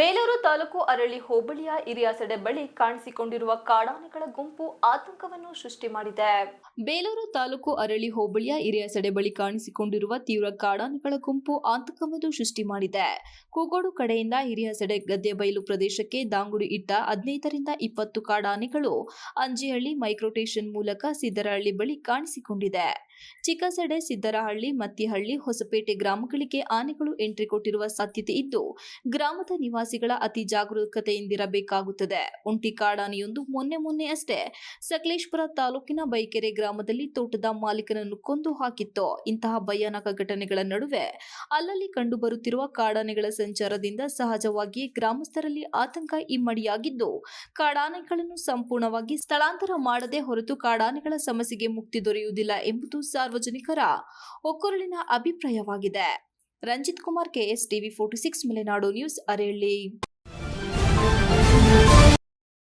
ಬೇಲೂರು ತಾಲೂಕು ಅರಳಿ ಹೋಬಳಿಯ ಹಿರಿಯಾಸಡೆ ಬಳಿ ಕಾಣಿಸಿಕೊಂಡಿರುವ ಕಾಡಾನೆಗಳ ಗುಂಪು ಆತಂಕವನ್ನು ಸೃಷ್ಟಿ ಮಾಡಿದೆ. ಬೇಲೂರು ತಾಲೂಕು ಅರಳಿ ಹೋಬಳಿಯ ಹಿರಿಯಾಸಡೆ ಬಳಿ ಕಾಣಿಸಿಕೊಂಡಿರುವ ತೀವ್ರ ಕಾಡಾನೆಗಳ ಗುಂಪು ಆತಂಕವನ್ನು ಸೃಷ್ಟಿ ಮಾಡಿದೆ. ಕೂಗೋಡು ಕಡೆಯಿಂದ ಹಿರಿಯಾಸಡೆ ಗದ್ದೆ ಬಯಲು ಪ್ರದೇಶಕ್ಕೆ ದಾಂಗುಡಿ ಇಟ್ಟ 15ರಿಂದ 20 ಕಾಡಾನೆಗಳು ಅಂಜಿಹಳ್ಳಿ ಮೈಕ್ರೋಟೇಷನ್ ಮೂಲಕ ಸಿದ್ದರಹಳ್ಳಿ ಬಳಿ ಕಾಣಿಸಿಕೊಂಡಿದೆ. ಚಿಕ್ಕಸಡೆ, ಸಿದ್ದರಹಳ್ಳಿ, ಮತ್ತಿಹಳ್ಳಿ, ಹೊಸಪೇಟೆ ಗ್ರಾಮಗಳಿಗೆ ಆನೆಗಳು ಎಂಟ್ರಿ ಕೊಟ್ಟಿರುವ ಸಾಧ್ಯತೆ ಇದ್ದು, ಗ್ರಾಮದ ನಿವಾಸಿಗಳ ಅತಿ ಜಾಗರೂಕತೆಯಿಂದಿರಬೇಕಾಗುತ್ತದೆ. ಒಂಟಿ ಕಾಡಾನೆಯೊಂದು ಮೊನ್ನೆಯಷ್ಟೇ ಸಕಲೇಶಪುರ ತಾಲೂಕಿನ ಬೈಕೆರೆ ಗ್ರಾಮದಲ್ಲಿ ತೋಟದ ಮಾಲೀಕನನ್ನು ಕೊಂದು ಹಾಕಿತ್ತು. ಇಂತಹ ಭಯಾನಕ ಘಟನೆಗಳ ನಡುವೆ ಅಲ್ಲಲ್ಲಿ ಕಂಡುಬರುತ್ತಿರುವ ಕಾಡಾನೆಗಳ ಸಂಚಾರದಿಂದ ಸಹಜವಾಗಿಯೇ ಗ್ರಾಮಸ್ಥರಲ್ಲಿ ಆತಂಕ ಇಮ್ಮಡಿಯಾಗಿದ್ದು, ಕಾಡಾನೆಗಳನ್ನು ಸಂಪೂರ್ಣವಾಗಿ ಸ್ಥಳಾಂತರ ಮಾಡದೆ ಹೊರತು ಕಾಡಾನೆಗಳ ಸಮಸ್ಯೆಗೆ ಮುಕ್ತಿ ದೊರೆಯುವುದಿಲ್ಲ ಎಂಬುದು ಸಾರ್ವಜನಿಕರ ಒಕ್ಕೊರಲಿನ ಅಭಿಪ್ರಾಯವಾಗಿದೆ. Ranjith Kumar, KS TV 46 Malenadu news, ಅರಳಿ.